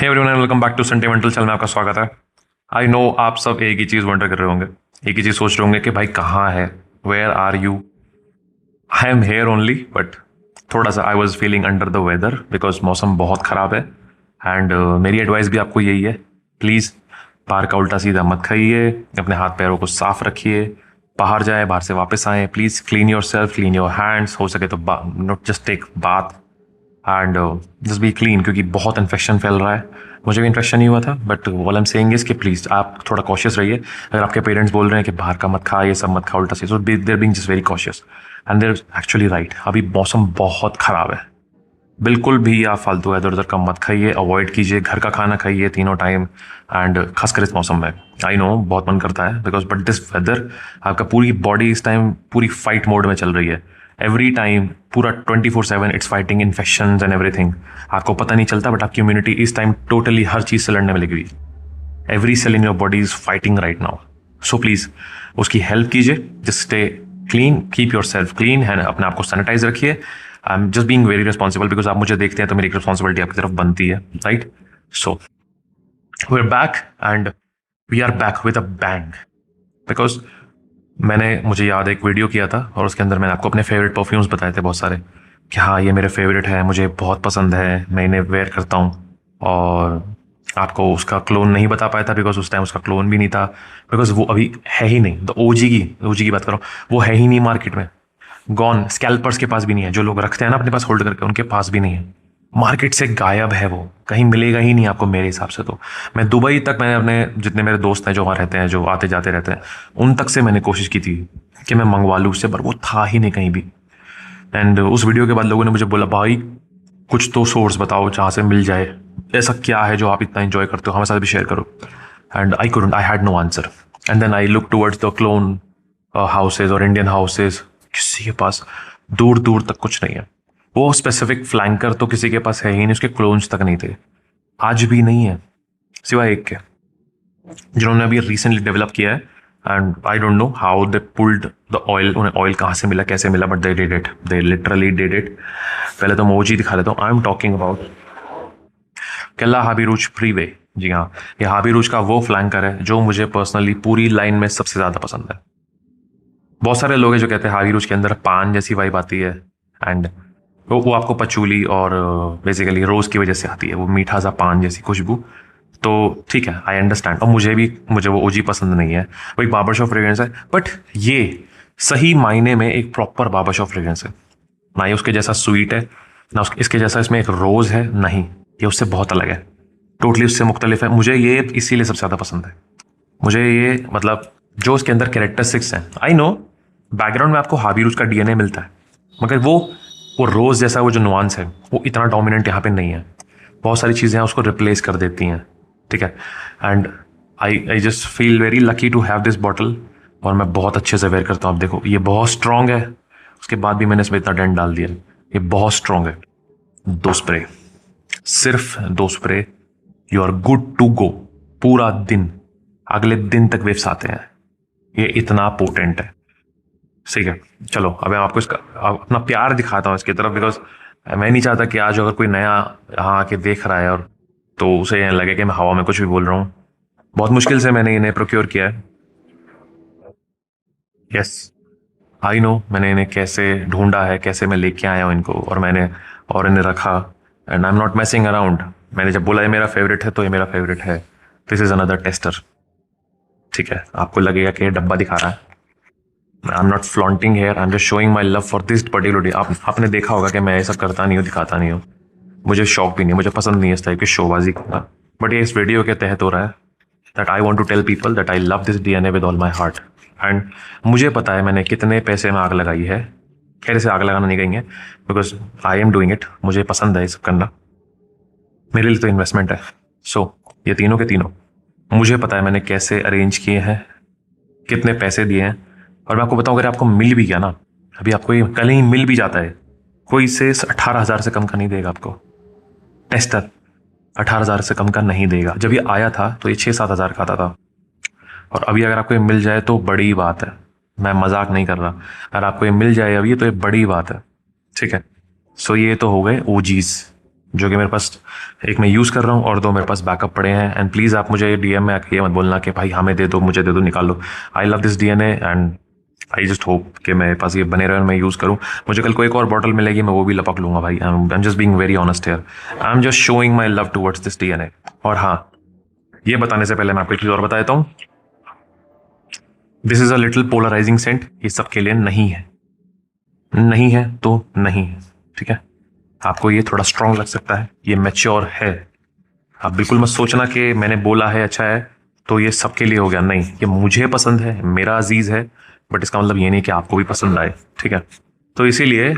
Hey everyone, welcome back to sentimental channel में आपका स्वागत है। आई नो आप सब एक ही चीज़ वंडर कर रहे होंगे, एक ही चीज़ सोच रहे होंगे कि भाई कहाँ है, where are you. I am here only, but थोड़ा सा I was feeling under the weather because मौसम बहुत ख़राब है। एंड मेरी एडवाइस भी आपको यही है, प्लीज़ बाहर का उल्टा सीधा मत खाइए, अपने हाथ पैरों को साफ रखिए, बाहर जाए, बाहर से वापस आए, please clean yourself, clean your hands, हो सके तो not just take bath and just be clean, क्योंकि बहुत इन्फेक्शन फैल रहा है। मुझे भी इन्फेक्शन नहीं हुआ था, but what I am saying is कि प्लीज़ आप थोड़ा कॉशियस रहिए। अगर आपके पेरेंट्स बोल रहे हैं कि बाहर का मत खा, ये सब मत खा, उल्टा से, so there being just very cautious and there actually right. अभी मौसम बहुत ख़राब है, बिल्कुल भी आप फालतू इधर उधर का मत खाइए, अवॉइड कीजिए, घर का खाना खाइए तीनों टाइम। एंड खासकर इस मौसम में आई नो बहुत मन करता है बिकॉज बट दिस वेदर, आपका पूरी बॉडी इस टाइम पूरी फाइट मोड में चल रही है। एवरी टाइम पूरा 24/7 it's fighting infections and everything. आपको पता नहीं चलता बट आपकी इम्यूनिटी इस टाइम टोटली हर चीज़ से लड़ने में लगी हुई। Every cell in your body is fighting right now. So please उसकी हेल्प कीजिए, just stay clean, keep yourself clean है, अपने आप को सैनिटाइज रखिए। I am just being very responsible because आप मुझे देखते हैं तो मेरी रिस्पॉन्सिबिलिटी आपकी तरफ बनती है, right. So we are back and we are back with a bang because मुझे याद है एक वीडियो किया था और उसके अंदर मैंने आपको अपने फेवरेट परफ्यूम्स बताए थे बहुत सारे, कि हाँ ये मेरे फेवरेट है, मुझे बहुत पसंद है, मैं इन्हें वेयर करता हूँ। और आपको उसका क्लोन नहीं बता पाया था बिकॉज उस टाइम उसका क्लोन भी नहीं था, बिकॉज वो अभी है ही नहीं। तो ओजी की बात करो, वो है ही नहीं मार्केट में, गॉन। स्कैल्पर्स के पास भी नहीं है, जो लोग रखते हैं ना अपने पास होल्ड करके, उनके पास भी नहीं है, मार्केट से गायब है, वो कहीं मिलेगा ही नहीं आपको मेरे हिसाब से। तो मैं दुबई तक, मैंने अपने जितने मेरे दोस्त हैं जो वहाँ रहते हैं, जो आते जाते रहते हैं, उन तक से मैंने कोशिश की थी कि मैं मंगवा लूँ उससे, पर वो था ही नहीं कहीं भी। एंड उस वीडियो के बाद लोगों ने मुझे बोला, भाई कुछ तो सोर्स बताओ जहाँ से मिल जाए, ऐसा क्या है जो आप इतना इंजॉय करते हो, हमारे साथ भी शेयर करो। And I had no answer. And then I look towards the clone houses और इंडियन हाउसेज, किसी के पास दूर दूर तक कुछ नहीं है। वो स्पेसिफिक फ्लैंकर तो किसी के पास है ही नहीं, उसके क्लोन्स तक नहीं थे, आज भी नहीं है, सिवाय एक के जिन्होंने अभी रिसेंटली डेवलप किया है। And I don't know how they pulled the oil, उन्हें ऑयल कहाँ से मिला, कैसे मिला, but they did it, they literally did it. पहले तो मैं ओजी दिखा देता हूँ। आई एम टॉकिंग अबाउट केला हाबीरूज फ्रीवे। जी हाँ, ये हाबीरूज का वो फ्लैंकर है जो मुझे पर्सनली पूरी लाइन में सबसे ज़्यादा पसंद है। बहुत सारे लोग हैं जो कहते हैं हाबीरूज के अंदर पान जैसी वाइब आती है, एंड वो आपको पचूली और बेसिकली रोज़ की वजह से आती है, वो मीठा सा पान जैसी खुशबू। तो ठीक है, आई अंडरस्टैंड, और मुझे वो ओजी पसंद नहीं है, वो एक बार्बर शॉप फ्रेग्रेंस है, बट ये सही मायने में एक प्रॉपर बार्बर शॉप फ्रेग्रेंस है। ना ही उसके जैसा स्वीट है, ना इसके जैसा इसमें एक रोज़ है, नहीं, ये उससे बहुत अलग है, टोटली उससे मुख्तलिफ है। मुझे ये इसीलिए सबसे ज़्यादा पसंद है। मुझे ये मतलब जो उसके अंदर कैरेक्टरिस्टिक्स हैं, आई नो बैकग्राउंड में आपको हाबीरूज का डीएनए मिलता है, मगर वो रोज़ जैसा वो जो नुआंस है वो इतना डोमिनेंट यहाँ पे नहीं है। बहुत सारी चीज़ें हैं उसको रिप्लेस कर देती हैं, ठीक है। And I just feel very lucky to have this bottle, और मैं बहुत अच्छे से वेयर करता हूँ। आप देखो, ये बहुत स्ट्रॉन्ग है, उसके बाद भी मैंने इसमें इतना डेंट डाल दिया, ये बहुत स्ट्रॉन्ग है। 2 स्प्रे, सिर्फ 2 spray, you are good to go. पूरा दिन, अगले दिन तक वेव्स आते हैं, ये इतना पोटेंट है। ठीक है, चलो अब मैं आपको इसका अपना प्यार दिखाता हूँ इसकी तरफ, बिकॉज मैं नहीं चाहता कि आज अगर कोई नया यहाँ आके देख रहा है और तो उसे ये लगे कि मैं हवा में कुछ भी बोल रहा हूँ। बहुत मुश्किल से मैंने इन्हें प्रोक्योर किया है। यस, आई नो मैंने इन्हें कैसे ढूंढा है, कैसे मैं लेके आया हूँ इनको, और इन्हें रखा। And I am not मैसिंग around. मैंने जब बोला ये मेरा फेवरेट है तो ये मेरा फेवरेट है। दिस इज अनदर टेस्टर, ठीक है। आपको लगेगा कि ये डब्बा दिखा रहा है, I am not flaunting here, I am just showing my love for this particular day. आपने देखा होगा कि मैं ऐसा करता नहीं हूँ, दिखाता नहीं हूँ, मुझे शौक भी नहीं, मुझे पसंद नहीं है इस टाइप की शोबाजी करना। बट ये इस वीडियो के तहत हो रहा है that I want to tell people that I love this DNA with all my heart. And मुझे पता है मैंने कितने पैसे में आग लगाई है। खैर इसे आग लगाना नहीं कहेंगे because I am doing it, मुझे पसंद है ये सब करना, मेरे लिए तो इन्वेस्टमेंट है। सो ये तीनों के तीनों मुझे पता है मैंने कैसे अरेंज किए हैं, कितने पैसे दिए हैं। और मैं आपको बताऊं, अगर आपको मिल भी गया ना, अभी आपको ये कल ही मिल भी जाता है, कोई इसे 18,000 से कम का नहीं देगा आपको। टेस्टर 18,000 से कम का नहीं देगा। जब ये आया था तो ये 6-7 हज़ार का आता था, और अभी अगर आपको ये मिल जाए तो बड़ी बात है, मैं मजाक नहीं कर रहा। अगर आपको ये मिल जाए अभी तो ये बड़ी बात है, ठीक है। सो ये तो हो गए ओजीज, जो कि मेरे पास एक मैं यूज़ कर रहा हूँ और 2 मेरे पास बैकअप पड़े हैं। एंड प्लीज़ आप मुझे DM में आके ये मत बोलना कि भाई हमें दे दो, मुझे दे दो, निकाल लो। I love this DNA and I just hope कि मेरे पास ये बने रहे और मैं यूज़ करूँ। मुझे कल को एक और बॉटल मिलेगी, मैं वो भी लपक लूँगा भाई। आई am just being very honest here, I am just showing my love towards this DNA। और हाँ, ये बताने से पहले मैं आपको एक चीज़ और बता देता हूँ, this is a little polarising scent. ये सबके लिए नहीं है, नहीं है तो नहीं है, ठीक है। आपको ये थोड़ा स्ट्रांग लग सकता है, ये मैच्योर है। आप बिल्कुल मत सोचना कि मैंने बोला है अच्छा है तो ये सबके लिए हो गया। नहीं, ये मुझे पसंद है, मेरा अजीज है, बट इसका मतलब ये नहीं कि आपको भी पसंद आए, ठीक है। तो इसीलिए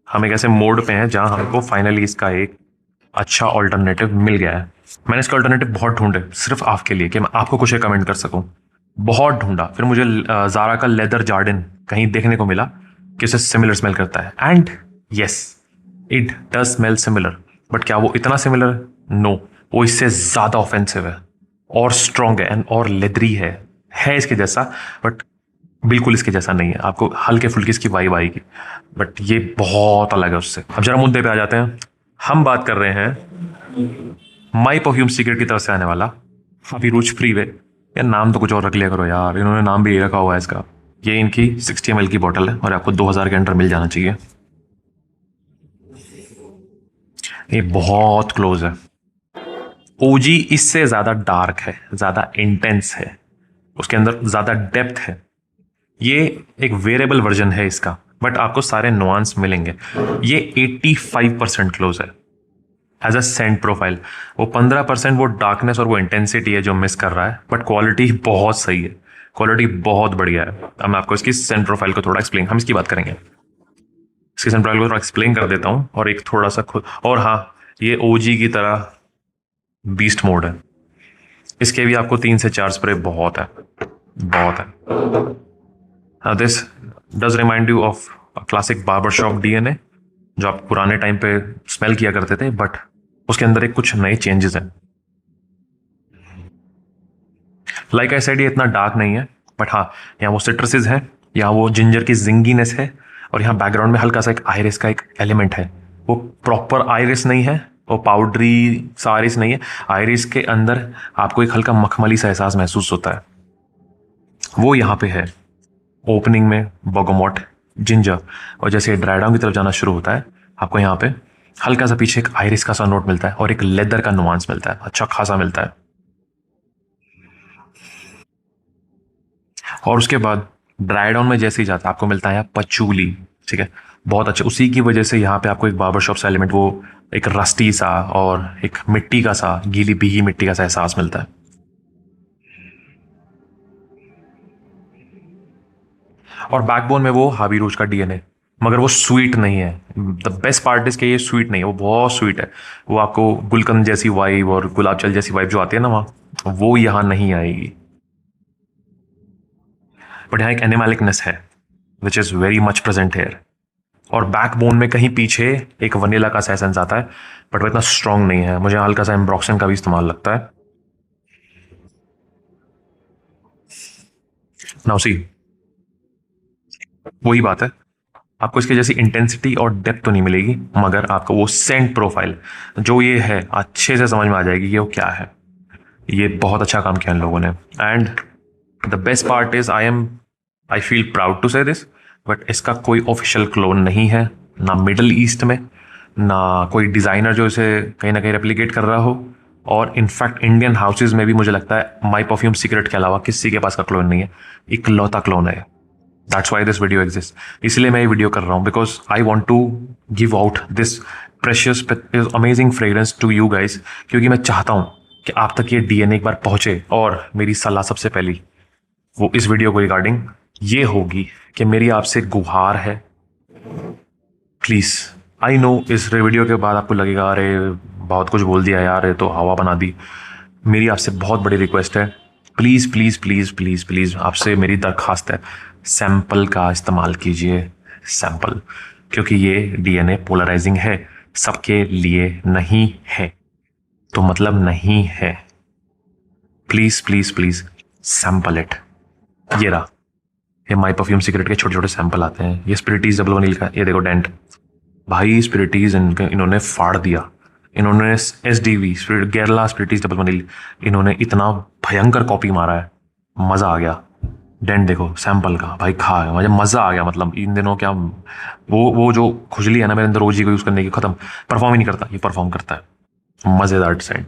हम एक ऐसे मोड पे हैं जहां हमको फाइनली इसका एक अच्छा ऑल्टरनेटिव मिल गया है। मैंने इसका ऑल्टरनेटिव बहुत ढूंढे सिर्फ आपके लिए कि मैं आपको कुछ कमेंट कर सकूं, बहुत ढूंढा। फिर मुझे जारा का लेदर जार्डिन कहीं देखने को मिला कि उसे सिमिलर स्मेल करता है। And yes, it does smell similar, but क्या वो इतना सिमिलर? नो, वो इससे ज्यादा ऑफेंसिव है और स्ट्रॉन्ग है एंड और लेदरी है इसके जैसा, बट बिल्कुल इसके जैसा नहीं है। आपको हल्के फुल्के इसकी वाइब आएगी, बट ये बहुत अलग है उससे। अब जरा मुद्दे पे आ जाते हैं। हम बात कर रहे हैं माई परफ्यूम सीक्रेट की तरफ से आने वाला अभी रूच फ्रीवे। यार नाम तो कुछ और रख लिया करो यार, इन्होंने नाम भी ये रखा हुआ है इसका। ये इनकी 60 ml की बोतल है और आपको 2000 के अंदर मिल जाना चाहिए। ये बहुत क्लोज है। ओजी इससे ज्यादा डार्क है, ज्यादा इंटेंस है, उसके अंदर ज्यादा डेप्थ है। ये एक वेरिएबल वर्जन है इसका, बट आपको सारे नुआंस मिलेंगे। ये 85% क्लोज है एज अ सेंट प्रोफाइल। वो 15% वो डार्कनेस और वो इंटेंसिटी है जो मिस कर रहा है, बट क्वालिटी बहुत सही है, क्वालिटी बहुत बढ़िया है। अब मैं आपको इसकी सेंट प्रोफाइल को थोड़ा एक्सप्लेन, हम इसकी बात करेंगे, इसकी सेंट प्रोफाइल को थोड़ा एक्सप्लेन कर देता हूँ और एक थोड़ा सा खुद। और हाँ, ये ओजी की तरह बीस्ट मोड है, इसके भी आपको 3 से 4 स्प्रे बहुत है, बहुत है। This does remind you of classic barber shop DNA जो आप पुराने टाइम पे स्मेल किया करते थे, बट उसके अंदर एक कुछ नए चेंजेस हैं। लाइक आई सेड, ये इतना डार्क नहीं है, बट हाँ, यहाँ वो सिट्रसेस है, यहाँ वो जिंजर की जिंगीनेस है, और यहाँ बैकग्राउंड में हल्का सा एक आयरिस का एक एलिमेंट है। वो प्रॉपर आयरिस नहीं है, वो पाउडरी सा आयरिस नहीं है। आयरिस के अंदर आपको एक हल्का मखमली सा एहसास महसूस होता है, वो यहाँ पे है। ओपनिंग में बर्गामोट, जिंजर, और जैसे ड्राई डाउन की तरफ जाना शुरू होता है, आपको यहाँ पे हल्का सा पीछे एक आयरिस का सा नोट मिलता है और एक लेदर का नुआंस मिलता है, अच्छा खासा मिलता है। और उसके बाद ड्राई डाउन में जैसे ही जाता है आपको मिलता है पचूली, ठीक है, बहुत अच्छे। उसी की वजह से यहाँ पे आपको एक बार्बर शॉप सा एलिमेंट, वो एक रस्टी सा और एक मिट्टी का सा, गीली भीगी मिट्टी का सा एहसास मिलता है। और बैकबोन में वो हावी रूज का DNA, मगर वो स्वीट नहीं है। द बेस्ट पार्ट इज कि ये स्वीट नहीं है, वो बहुत स्वीट है। वो आपको गुलकंद जैसी वाइब और गुलाब जल जैसी वाइब जो आती है ना वहाँ, वो यहाँ नहीं आएगी। बट यहाँ एक एनिमैलिकनेस है which is very much present here. और बैकबोन में कहीं पीछे एक वनीला का एसेंस आता है, बट वो इतना स्ट्रांग नहीं है। मुझे हल्का सा एम्ब्रॉक्सन का भी इस्तेमाल लगता है। नाउ सी, वही बात है, आपको इसकी जैसी इंटेंसिटी और डेप्थ तो नहीं मिलेगी, मगर आपको वो सेंट प्रोफाइल जो ये है अच्छे से समझ में आ जाएगी कि वो क्या है। ये बहुत अच्छा काम किया इन लोगों ने। And the best part is I feel proud to say this, but इसका कोई ऑफिशियल क्लोन नहीं है, ना मिडल ईस्ट में, ना कोई डिज़ाइनर जो इसे कहीं ना कहीं रेप्लिकेट कर रहा हो। और इनफैक्ट इंडियन हाउसेज में भी मुझे लगता है माई परफ्यूम सीक्रेट के अलावा किसी के पास का क्लोन नहीं है, इकलौता क्लोन है। That's why this video exist. इसलिए मैं ये वीडियो कर रहा हूँ, because I want to give out this precious amazing fragrance to you guys, क्योंकि मैं चाहता हूँ कि आप तक ये DNA एक बार पहुँचे। और मेरी सलाह सबसे पहली वो इस वीडियो को रिगार्डिंग ये होगी कि मेरी आपसे गुहार है, प्लीज़। आई नो इस वीडियो के बाद आपको लगेगा अरे बहुत कुछ बोल दिया यार, ये तो हवा बना दी। मेरी आपसे बहुत बड़ी रिक्वेस्ट है, please please please please please, आपसे मेरी दरखास्त है, सैंपल का इस्तेमाल कीजिए, सैंपल। क्योंकि ये DNA पोलराइजिंग है, सबके लिए नहीं है, तो मतलब नहीं है। Please please please sample it. ये रहा, ये माई परफ्यूम सीक्रेट के छोटे छोटे सैंपल आते हैं। ये स्पिरिटीज डबल वनील का, ये देखो डेंट, भाई स्पिरिटीज इन्होंने फाड़ दिया। इन्होंने SDV गेरला स्पिरिटीज डबल वनील, इन्होंने इतना भयंकर कॉपी मारा है, मज़ा आ गया। डेंट देखो सैंपल का, भाई खा है, मुझे मज़ा आ गया। मतलब इन दिनों क्या वो जो खुजली है ना मेरे अंदर ओजी को यूज़ करने की, ख़त्म। परफॉर्म ही नहीं करता, ये परफॉर्म करता है, मज़ेदार सेंट।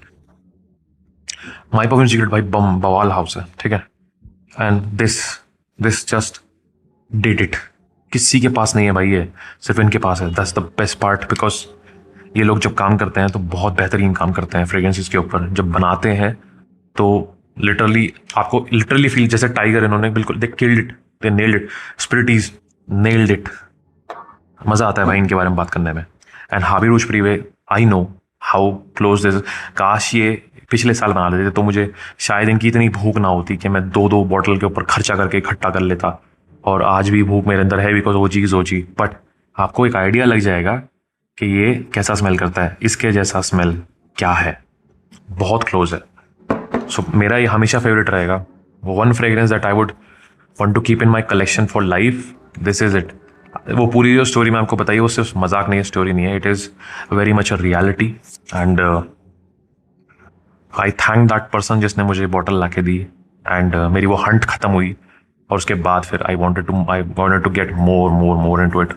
माई परफ्यूम सीक्रेट भाई बम बवाल हाउस है, ठीक है। And this just did it. किसी के पास नहीं है भाई, ये सिर्फ इनके पास है। That's the best part, because ये लोग जब काम करते हैं तो बहुत बेहतरीन काम करते हैं फ्रेग्रेंसेस के ऊपर। जब बनाते हैं तो लिटरली आपको लिटरली फील जैसे टाइगर, इन्होंने बिल्कुल they killed it, they nailed it, स्पिरिटीज नेल्ड इट। मज़ा आता है भाई इनके बारे में बात करने में। And Habit Rouge Prive, I know how close this. काश ये पिछले साल बना लेते तो मुझे शायद इनकी इतनी भूख ना होती कि मैं 2-2 बॉटल के ऊपर खर्चा करके इकट्ठा कर लेता। और आज भी भूख मेरे अंदर है, बिकॉज वो चीज़। बट आपको एक आइडिया लग जाएगा कि ये कैसा स्मेल करता है, इसके जैसा स्मेल क्या है, बहुत क्लोज है। सो मेरा ये हमेशा फेवरेट रहेगा। One fragrance that I would want to keep in my collection for life, this is it. वो पूरी जो स्टोरी मैं आपको बताई वो सिर्फ मजाक नहीं है, स्टोरी नहीं है, it is very much a reality. And I thank that person जिसने मुझे बॉटल ला के दी। एंड मेरी वो हंट खत्म हुई और उसके बाद फिर I wanted to get more into it.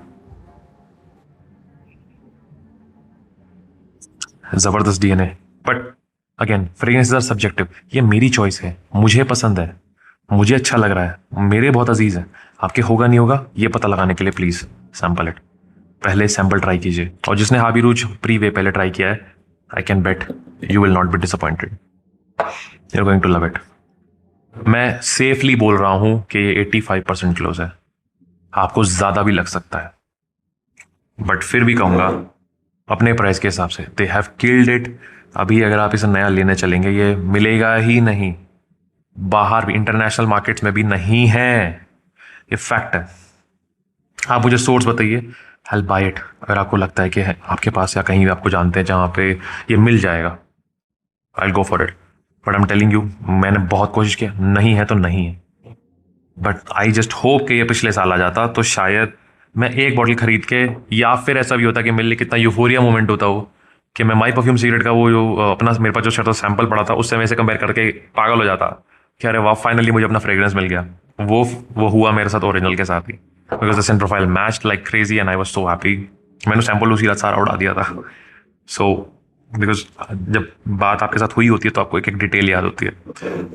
जबरदस्त DNA। But again fragrances are subjective. ये मेरी चॉइस है, मुझे पसंद है, मुझे अच्छा लग रहा है, मेरे बहुत अजीज है। आपके होगा नहीं होगा ये पता लगाने के लिए प्लीज सैंपल इट, पहले सैंपल ट्राई कीजिए। और जिसने हाबी रूज प्रीवे पहले ट्राई किया है, I can bet you will not be disappointed, you are going to love it. मैं सेफली बोल रहा हूं कि ये 85% क्लोज है, आपको ज्यादा भी लग सकता है, बट फिर भी कहूंगा अपने प्राइस के हिसाब से दे हैव किल्ड इट। अभी अगर आप इसे नया लेने चलेंगे ये मिलेगा ही नहीं, बाहर भी इंटरनेशनल मार्केट्स में भी नहीं है, ये फैक्ट है। आप मुझे सोर्स बताइए, आई बाय इट। अगर आपको लगता है कि है आपके पास या कहीं भी आपको जानते हैं जहाँ पे ये मिल जाएगा, I go for it. But I am telling you, मैंने बहुत कोशिश किया, नहीं है तो नहीं है। बट आई जस्ट होप कि ये पिछले साल आ जाता तो शायद मैं एक बॉटल खरीद के, या फिर ऐसा भी होता कि मेरे लिए कितना यूफोरिया मोमेंट होता हो कि मैं माई परफ्यूम सीक्रेट का वो जो अपना मेरे पास जो शर्ट सैंपल पड़ा था उससे मैं इसे कंपेयर करके पागल हो जाता कि अरे वाह फाइनली मुझे अपना फ्रेग्रेंस मिल गया। वो हुआ मेरे साथ ओरिजिनल के साथ ही, because the scent profile matched like crazy and I was so happy. मैंने सैंपल उसी रात सारा उड़ा दिया था। सो बिकॉज जब बात आपके साथ हुई होती है तो आपको एक एक डिटेल याद होती है।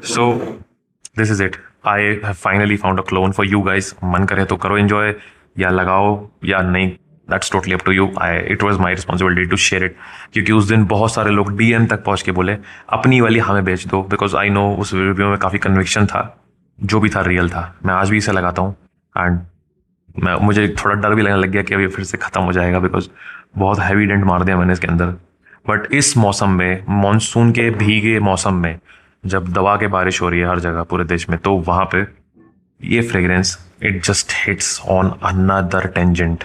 So this is it, I have finally found a clone for you guys. मन करे तो करो एंजॉय, या लगाओ या नहीं, that's totally up to you. It was my responsibility to share it, क्योंकि उस दिन बहुत सारे लोग DM तक पहुंच के बोले अपनी वाली हमें बेच दो, बिकॉज आई नो उस रिव्यू में काफ़ी कन्विक्शन था, जो भी था रियल था। मैं आज भी इसे लगाता हूँ एंड मुझे थोड़ा डर भी लगने लग गया कि अभी फिर से ख़त्म हो जाएगा, बिकॉज बहुत हैवी डेंट मार दिया मैंने इसके अंदर। बट इस मौसम में, मानसून के भीगे मौसम में, जब दबा के बारिश हो रही है हर जगह पूरे देश में, तो वहाँ पे ये fragrance it just hits on another tangent.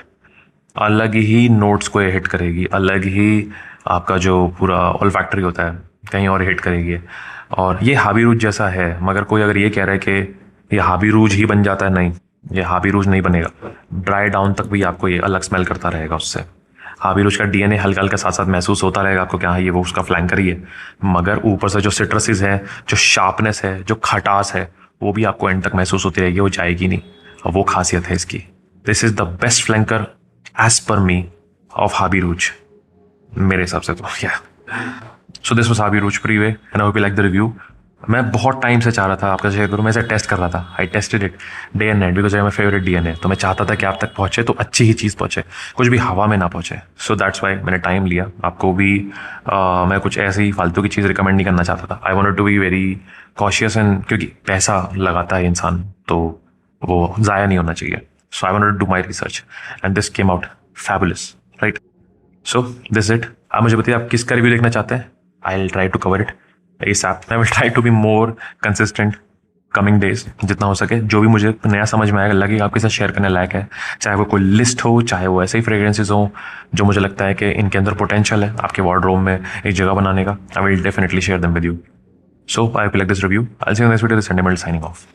अलग ही नोट्स को ये हिट करेगी, अलग ही आपका जो पूरा ऑल्फैक्टरी होता है कहीं और हिट करेगी। और ये हाबी रूज जैसा है, मगर कोई अगर ये कह रहा है कि ये हाबी रूज ही बन जाता है, नहीं, ये हाबी रूज नहीं बनेगा। ड्राई डाउन तक भी आपको ये अलग स्मेल करता रहेगा उससे। हाबी रूज का DNA हल्का हल्का साथ साथ महसूस होता रहेगा आपको, क्या ये वो उसका फ्लैंकर ही है, मगर ऊपर से जो सिट्रसेस है, जो शार्पनेस है, जो खटास है, वो भी आपको एंड तक महसूस होती रहेगी, वो जाएगी नहीं। और वो खासियत है इसकी। This is the best flanker as per me of हाबी रूज, मेरे हिसाब से तो या। सो this was Habit Rouge Prive and I hope you like the review. मैं बहुत टाइम से चाह रहा था आपका शेयर करूँ, मैं इसे टेस्ट कर रहा था। I tested it day and night because my favourite DNA। तो मैं चाहता था कि आप तक पहुँचे तो अच्छी ही चीज़ पहुँचे, कुछ भी हवा में ना पहुँचे। सो दैट्स वाई मैंने टाइम लिया। आपको भी मैं कुछ ऐसी ही फालतू की चीज़ रिकमेंड नहीं करना चाहता था। I wanted to be very cautious and, क्योंकि पैसा लगाता है इंसान तो वो ज़ाया नहीं होना चाहिए। So I wanted to do my research and this came out fabulous, right. So this it. आप मुझे बताइए आप किसका रिव्यू देखना चाहते हैं। I will try to cover it ASAP। I will try to be more consistent coming days, जितना हो सके। जो भी मुझे नया समझ में आएगा, लगेगा आपके साथ शेयर करने लायक है, चाहे वो कोई लिस्ट हो, चाहे वो ऐसे ही फ्रेग्रेंसेज हो जो मुझे लगता है कि इनके अंदर पोटेंशियल है आपके वार्डरोब में एक जगह बनाने का, I will definitely share them with you. So I will like this review. I will see you next video. This Sunday male signing of.